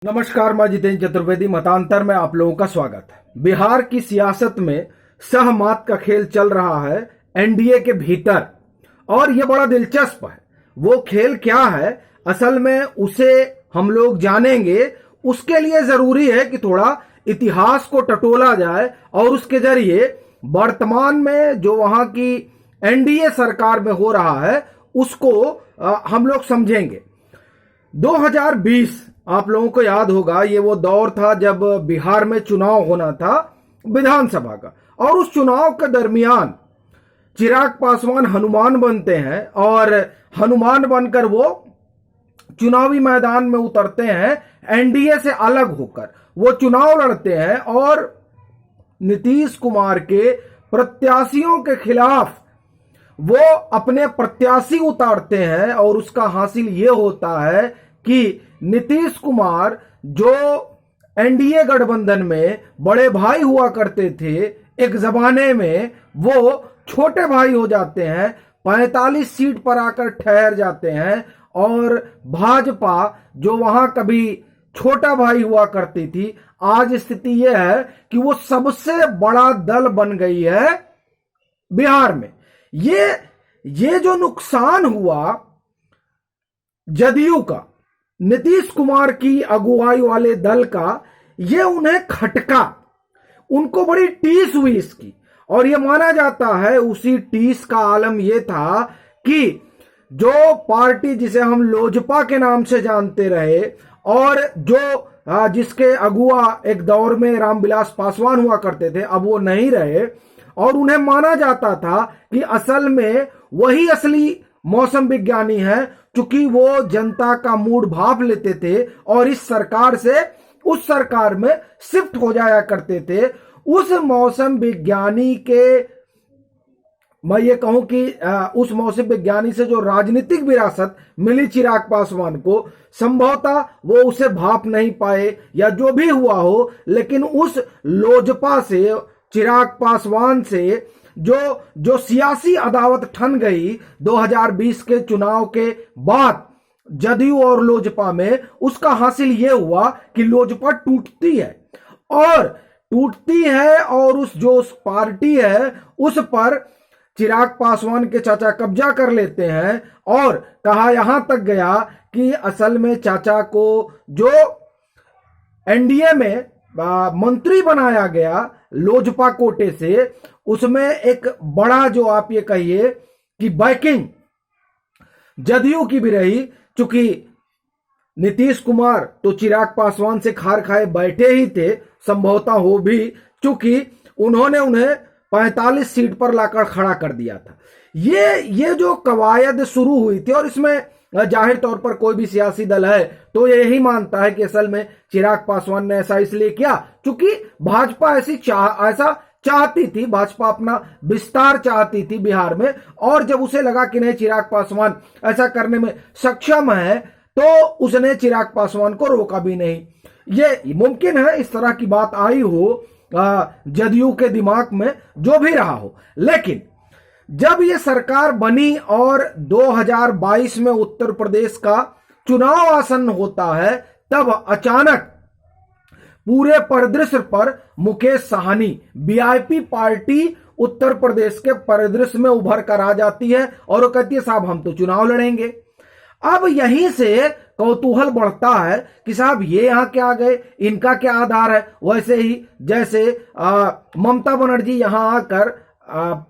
नमस्कार, मैं जितेंद्र चतुर्वेदी। मतांतर में आप लोगों का स्वागत है। बिहार की सियासत में सहमत का खेल चल रहा है एनडीए के भीतर, और यह बड़ा दिलचस्प है। वो खेल क्या है असल में, उसे हम लोग जानेंगे। उसके लिए जरूरी है कि थोड़ा इतिहास को टटोला जाए और उसके जरिए वर्तमान में जो वहां की एनडीए सरकार में हो रहा है उसको हम लोग समझेंगे। 2020 आप लोगों को याद होगा, ये वो दौर था जब बिहार में चुनाव होना था विधानसभा का, और उस चुनाव के दरमियान चिराग पासवान हनुमान बनते हैं और हनुमान बनकर वो चुनावी मैदान में उतरते हैं। एनडीए से अलग होकर वो चुनाव लड़ते हैं और नीतीश कुमार के प्रत्याशियों के खिलाफ वो अपने प्रत्याशी उतारते हैं, और उसका हासिल ये होता है कि नीतीश कुमार जो एनडीए गठबंधन में बड़े भाई हुआ करते थे, एक जमाने में वो छोटे भाई हो जाते हैं, 45 सीट पर आकर ठहर जाते हैं। और भाजपा जो वहां कभी छोटा भाई हुआ करती थी, आज स्थिति यह है कि वो सबसे बड़ा दल बन गई है बिहार में। ये जो नुकसान हुआ जदयू का, नीतीश कुमार की अगुवाई वाले दल का, ये उन्हें खटका, उनको बड़ी टीस हुई इसकी। और ये माना जाता है उसी टीस का आलम ये था कि जो पार्टी जिसे हम लोजपा के नाम से जानते रहे, और जो जिसके अगुआ एक दौर में रामविलास पासवान हुआ करते थे, अब वो नहीं रहे, और उन्हें माना जाता था कि असल में वही असली मौसम विज्ञानी है, क्योंकि वो जनता का मूड भाप लेते थे और इस सरकार से उस सरकार में शिफ्ट हो जाया करते थे। उस मौसम विज्ञानी के, मैं ये कहूं कि उस मौसम विज्ञानी से जो राजनीतिक विरासत मिली चिराग पासवान को, संभवतः वो उसे भाप नहीं पाए या जो भी हुआ हो, लेकिन उस लोजपा से, चिराग पासवान से जो सियासी अदावत ठन गई 2020 के चुनाव के बाद जदयू और लोजपा में, उसका हासिल यह हुआ कि लोजपा टूटती है और उस पार्टी है उस पर चिराग पासवान के चाचा कब्जा कर लेते हैं। और कहा यहां तक गया कि असल में चाचा को जो एनडीए में मंत्री बनाया गया लोजपा कोटे से, उसमें एक बड़ा, जो आप ये कहिए कि बैकिंग जदयू की भी रही, चूंकि नीतीश कुमार तो चिराग पासवान से खार खाए बैठे ही थे, संभवतः हो भी, चूंकि उन्होंने उन्हें 45 सीट पर लाकर खड़ा कर दिया था। ये जो कवायद शुरू हुई थी, और इसमें जाहिर तौर पर कोई भी सियासी दल है तो यही मानता है कि असल में चिराग पासवान ने ऐसा इसलिए किया क्योंकि भाजपा ऐसा चाहती थी, भाजपा अपना विस्तार चाहती थी बिहार में, और जब उसे लगा कि नहीं, चिराग पासवान ऐसा करने में सक्षम है, तो उसने चिराग पासवान को रोका भी नहीं। ये मुमकिन है इस तरह की बात आई हो जदयू के दिमाग में, जो भी रहा हो। लेकिन जब ये सरकार बनी और 2022 में उत्तर प्रदेश का चुनाव आसन्न होता है, तब अचानक पूरे परिदृश्य पर मुकेश साहनी, वीआईपी पार्टी उत्तर प्रदेश के परिदृश्य में उभर कर आ जाती है और वो कहती है साहब हम तो चुनाव लड़ेंगे। अब यहीं से कौतूहल बढ़ता है कि साहब ये यहां क्या आ गए, इनका क्या आधार है। वैसे ही जैसे ममता बनर्जी यहां आकर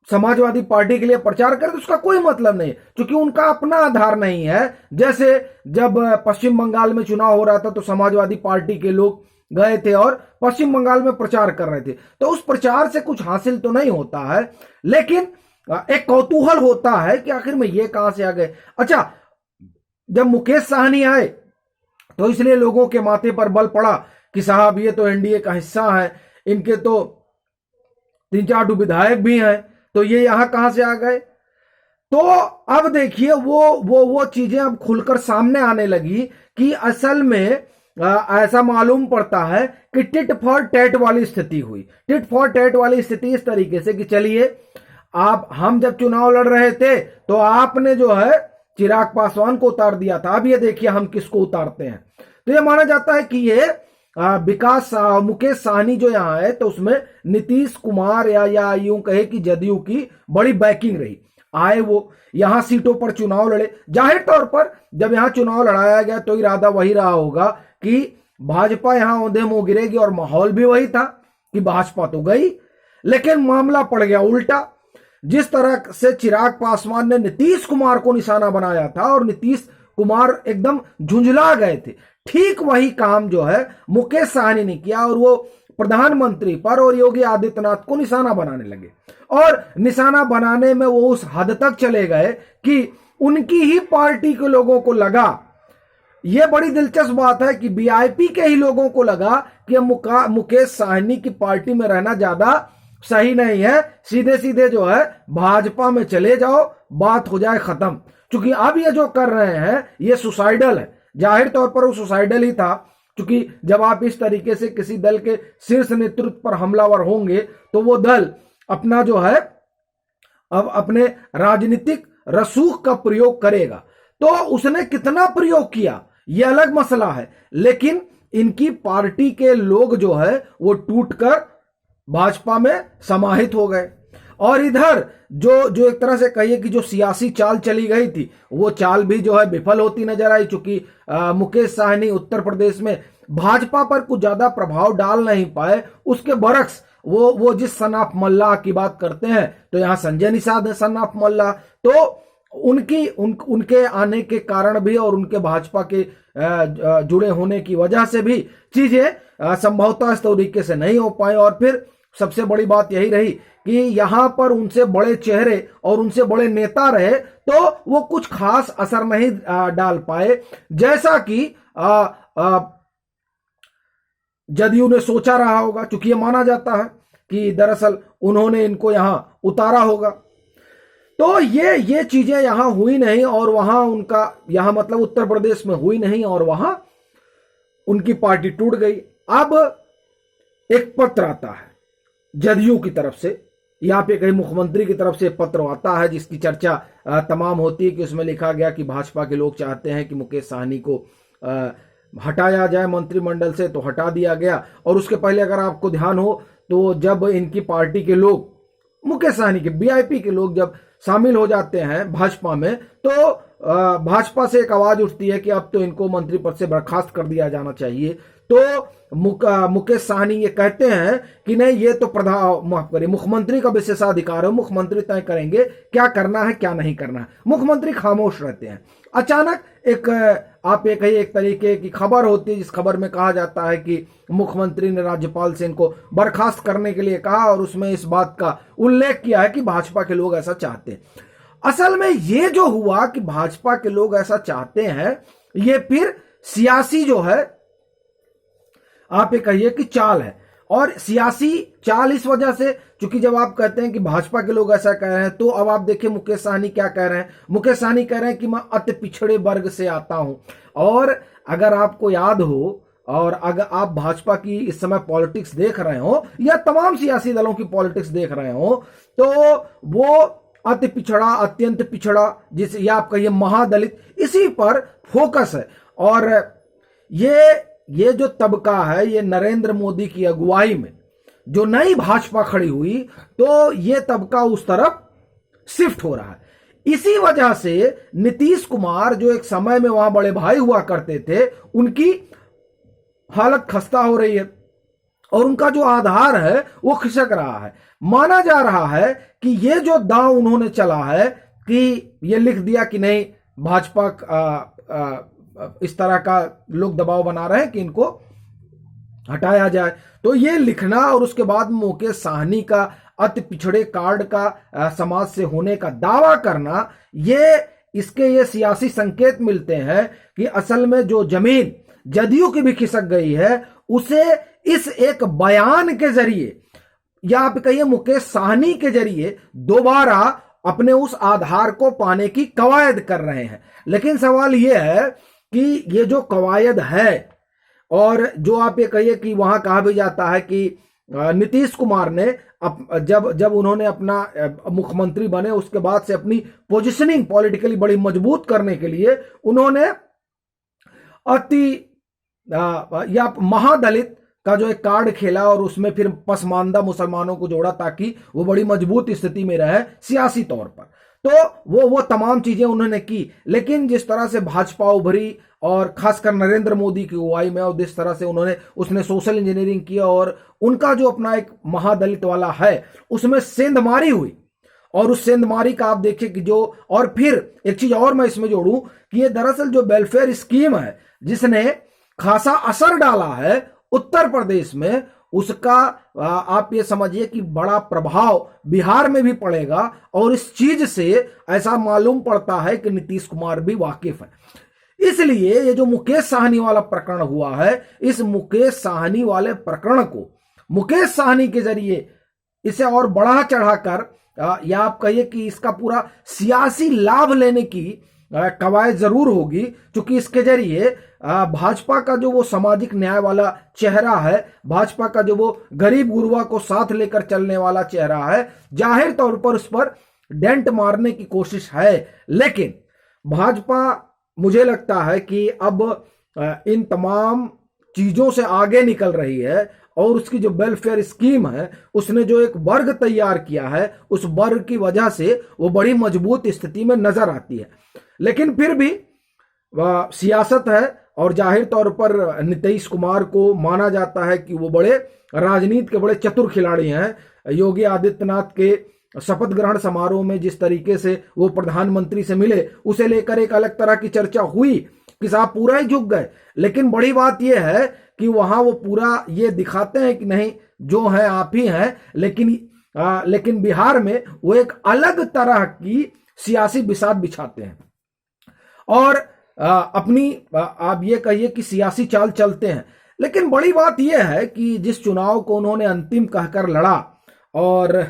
समाजवादी पार्टी के लिए प्रचार करते, उसका कोई मतलब नहीं, क्योंकि उनका अपना आधार नहीं है। जैसे जब पश्चिम बंगाल में चुनाव हो रहा था तो समाजवादी पार्टी के लोग गए थे और पश्चिम बंगाल में प्रचार कर रहे थे, तो उस प्रचार से कुछ हासिल तो नहीं होता है, लेकिन एक कौतूहल होता है कि आखिर में ये कहां से आ गए। अच्छा, जब मुकेश साहनी आए तो इसलिए लोगों के माथे पर बल पड़ा कि साहब ये तो एनडीए का हिस्सा है, इनके तो 3-4 विधायक भी हैं, तो ये यहां कहां से आ गए। तो अब देखिए वो चीजें अब खुलकर सामने आने लगी कि असल में ऐसा मालूम पड़ता है कि टिट फॉर टैट वाली स्थिति हुई। टिट फॉर टैट वाली स्थिति इस तरीके से कि चलिए, हम जब चुनाव लड़ रहे थे तो आपने जो है चिराग पासवान को उतार दिया था, अब ये देखिए हम किसको उतारते हैं। तो ये माना जाता है कि ये मुकेश साहनी जो यहाँ है तो उसमें नीतीश कुमार या यूं कहे कि जदयू की बड़ी बैकिंग रही। आए वो यहां सीटों पर चुनाव लड़े, जाहिर तौर पर जब यहां चुनाव लड़ाया गया तो इरादा वही रहा होगा कि भाजपा यहां औंधे मुंह गिरेगी, और माहौल भी वही था कि भाजपा तो गई। लेकिन मामला पड़ गया उल्टा। जिस तरह से चिराग पासवान ने नीतीश कुमार को निशाना बनाया था और नीतीश कुमार एकदम झुंझला गए थे, ठीक वही काम जो है मुकेश साहनी ने किया, और वो प्रधानमंत्री पर और योगी आदित्यनाथ को निशाना बनाने लगे। और निशाना बनाने में वो उस हद तक चले गए कि उनकी ही पार्टी के लोगों को लगा, ये बड़ी दिलचस्प बात है कि वीआईपी के ही लोगों को लगा कि मुकेश साहनी की पार्टी में रहना ज्यादा सही नहीं है, सीधे सीधे जो है भाजपा में चले जाओ, बात हो जाए खत्म। क्योंकि अब ये जो कर रहे हैं ये सुसाइडल है, जाहिर तौर पर वो सुसाइडल ही था। क्योंकि जब आप इस तरीके से किसी दल के शीर्ष नेतृत्व पर हमलावर होंगे तो वो दल अपना जो है अब अपने राजनीतिक रसूख का प्रयोग करेगा। तो उसने कितना प्रयोग किया ये अलग मसला है, लेकिन इनकी पार्टी के लोग जो है वो टूटकर भाजपा में समाहित हो गए। और इधर जो एक तरह से कहिए कि जो सियासी चाल चली गई थी वो चाल भी जो है विफल होती नजर आई। चूंकि मुकेश साहनी उत्तर प्रदेश में भाजपा पर कुछ ज्यादा प्रभाव डाल नहीं पाए, उसके बरक्स वो जिस सनाफ मल्लाह की बात करते हैं तो यहाँ संजय निषाद है सनाफ मल्लाह। तो उनके आने के कारण भी और उनके भाजपा के जुड़े होने की वजह से भी चीजें संभवतः इस तरीके से नहीं हो पाए। और फिर सबसे बड़ी बात यही रही कि यहां पर उनसे बड़े चेहरे और उनसे बड़े नेता रहे तो वो कुछ खास असर नहीं डाल पाए, जैसा कि जदयू ने सोचा रहा होगा। क्योंकि ये माना जाता है कि दरअसल उन्होंने इनको यहां उतारा होगा। तो ये चीजें यहां हुई नहीं, और वहां उनका यहां मतलब उत्तर प्रदेश में हुई नहीं, और वहां उनकी पार्टी टूट गई। अब एक पत्र आता है जदयू की तरफ से, यहाँ पे कहीं मुख्यमंत्री की तरफ से पत्र आता है जिसकी चर्चा तमाम होती है कि उसमें लिखा गया कि भाजपा के लोग चाहते हैं कि मुकेश साहनी को हटाया जाए मंत्रिमंडल से, तो हटा दिया गया। और उसके पहले अगर आपको ध्यान हो तो जब इनकी पार्टी के लोग, मुकेश साहनी के वीआईपी के लोग जब शामिल हो जाते हैं भाजपा में तो भाजपा से एक आवाज उठती है कि अब तो इनको मंत्री पद से बर्खास्त कर दिया जाना चाहिए। तो मुकेश साहनी ये कहते हैं कि नहीं, ये तो माफ करिए, मुख्यमंत्री का विशेषाधिकार है, मुख्यमंत्री तय करेंगे क्या करना है क्या नहीं करना है। मुख्यमंत्री खामोश रहते हैं। अचानक एक तरीके की खबर होती है जिस खबर में कहा जाता है कि मुख्यमंत्री ने राज्यपाल से इनको बर्खास्त करने के लिए कहा, और उसमें इस बात का उल्लेख किया है कि भाजपा के लोग ऐसा चाहते हैं। असल में ये जो हुआ कि भाजपा के लोग ऐसा चाहते हैं, ये फिर सियासी जो है आप ये कहिए कि चाल है। और सियासी चाल इस वजह से, क्योंकि जब आप कहते हैं कि भाजपा के लोग ऐसा कह रहे हैं तो अब आप देखिए मुकेश साहनी क्या कह रहे हैं। मुकेश साहनी कह रहे हैं कि मैं अति पिछड़े वर्ग से आता हूं। और अगर आपको याद हो और अगर आप भाजपा की इस समय पॉलिटिक्स देख रहे हो या तमाम सियासी दलों की पॉलिटिक्स देख रहे हो तो वो अति पिछड़ा, अत्यंत पिछड़ा, जिसे या आप कहिए महादलित, इसी पर फोकस है। और ये जो तबका है, ये नरेंद्र मोदी की अगुवाई में जो नई भाजपा खड़ी हुई तो ये तबका उस तरफ शिफ्ट हो रहा है। इसी वजह से नीतीश कुमार जो एक समय में वहां बड़े भाई हुआ करते थे, उनकी हालत खस्ता हो रही है और उनका जो आधार है वो खिसक रहा है। माना जा रहा है कि ये जो दांव उन्होंने चला है कि ये लिख दिया कि नहीं, भाजपा इस तरह का लोग दबाव बना रहे हैं कि इनको हटाया जाए, तो ये लिखना और उसके बाद मुकेश साहनी का अति पिछड़े कार्ड का समाज से होने का दावा करना, ये सियासी संकेत मिलते हैं कि असल में जो जमीन जदयू की भी खिसक गई है उसे इस एक बयान के जरिए या आप कहिए मुकेश साहनी के जरिए दोबारा अपने उस आधार को पाने की कवायद कर रहे हैं। लेकिन सवाल यह है कि ये जो कवायद है, और जो आप ये कहिए कि वहां कहा भी जाता है कि नीतीश कुमार ने जब उन्होंने अपना मुख्यमंत्री बने उसके बाद से अपनी पोजीशनिंग पॉलिटिकली बड़ी मजबूत करने के लिए उन्होंने अति या महादलित का जो एक कार्ड खेला और उसमें फिर पसमानदा मुसलमानों को जोड़ा ताकि वो बड़ी मजबूत स्थिति में रहे सियासी तौर पर। तो वो तमाम चीजें उन्होंने की। लेकिन जिस तरह से भाजपा उभरी और खासकर नरेंद्र मोदी की अगुवाई में, और जिस तरह से उसने सोशल इंजीनियरिंग किया और उनका जो अपना एक महादलित वाला है उसमें सेंधमारी हुई, और उस सेंधमारी का आप देखिए कि जो, और फिर एक चीज और मैं इसमें जोड़ूं कि ये दरअसल जो वेलफेयर स्कीम है जिसने खासा असर डाला है उत्तर प्रदेश में, उसका आप ये समझिए कि बड़ा प्रभाव बिहार में भी पड़ेगा। और इस चीज से ऐसा मालूम पड़ता है कि नीतीश कुमार भी वाकिफ है। इसलिए ये जो मुकेश साहनी वाला प्रकरण हुआ है, इस मुकेश साहनी वाले प्रकरण को मुकेश साहनी के जरिए इसे और बढ़ा चढ़ाकर, या आप कहिए कि इसका पूरा सियासी लाभ लेने की कवायद जरूर होगी, क्योंकि इसके जरिए भाजपा का जो वो सामाजिक न्याय वाला चेहरा है, भाजपा का जो वो गरीब गुरुआ को साथ लेकर चलने वाला चेहरा है, जाहिर तौर पर उस पर डेंट मारने की कोशिश है। लेकिन भाजपा, मुझे लगता है कि अब इन तमाम चीजों से आगे निकल रही है और उसकी जो वेलफेयर स्कीम है, उसने जो एक वर्ग तैयार किया है, उस वर्ग की वजह से वो बड़ी मजबूत स्थिति में नजर आती है। लेकिन फिर भी सियासत है, और जाहिर तौर पर नीतीश कुमार को माना जाता है कि वो बड़े राजनीति के बड़े चतुर खिलाड़ी हैं। योगी आदित्यनाथ के शपथ ग्रहण समारोह में जिस तरीके से वो प्रधानमंत्री से मिले, उसे लेकर एक अलग तरह की चर्चा हुई कि साहब पूरा ही झुक गए। लेकिन बड़ी बात यह है कि वहां वो पूरा ये दिखाते हैं कि नहीं, जो है आप ही हैं। लेकिन बिहार में वो एक अलग तरह की सियासी बिसात बिछाते हैं और अपनी, आप ये कहिए कि सियासी चाल चलते हैं। लेकिन बड़ी बात यह है कि जिस चुनाव को उन्होंने अंतिम कहकर लड़ा, और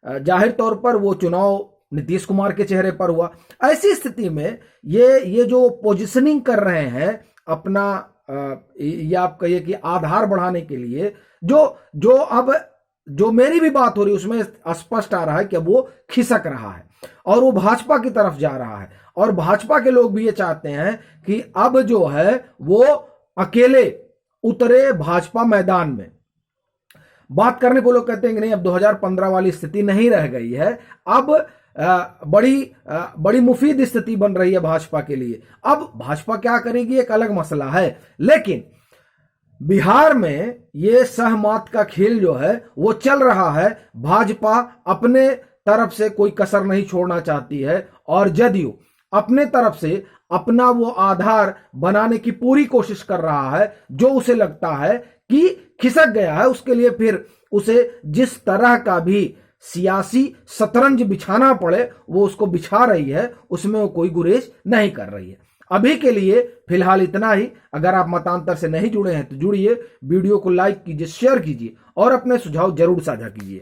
जाहिर तौर पर वो चुनाव नीतीश कुमार के चेहरे पर हुआ, ऐसी स्थिति में ये जो पोजीशनिंग कर रहे हैं अपना, या आप कहिए कि आधार बढ़ाने के लिए, जो मेरी भी बात हो रही है उसमें स्पष्ट आ रहा है कि अब वो खिसक रहा है और वो भाजपा की तरफ जा रहा है। और भाजपा के लोग भी ये चाहते हैं कि अब जो है वो अकेले उतरे भाजपा मैदान में। बात करने को लोग कहते हैं कि नहीं, अब 2015 वाली स्थिति नहीं रह गई है, अब बड़ी मुफीद स्थिति बन रही है भाजपा के लिए। अब भाजपा क्या करेगी एक अलग मसला है, लेकिन बिहार में ये सहमत का खेल जो है वो चल रहा है। भाजपा अपने तरफ से कोई कसर नहीं छोड़ना चाहती है और जदयू अपने तरफ से अपना वो आधार बनाने की पूरी कोशिश कर रहा है। जो उसे लगता है कि खिसक गया है, उसके लिए फिर उसे जिस तरह का भी सियासी शतरंज बिछाना पड़े वो उसको बिछा रही है, उसमें वो कोई गुरेज नहीं कर रही है। अभी के लिए फिलहाल इतना ही। अगर आप मतांतर से नहीं जुड़े हैं तो जुड़िए, वीडियो को लाइक कीजिए, शेयर कीजिए और अपने सुझाव जरूर साझा कीजिए।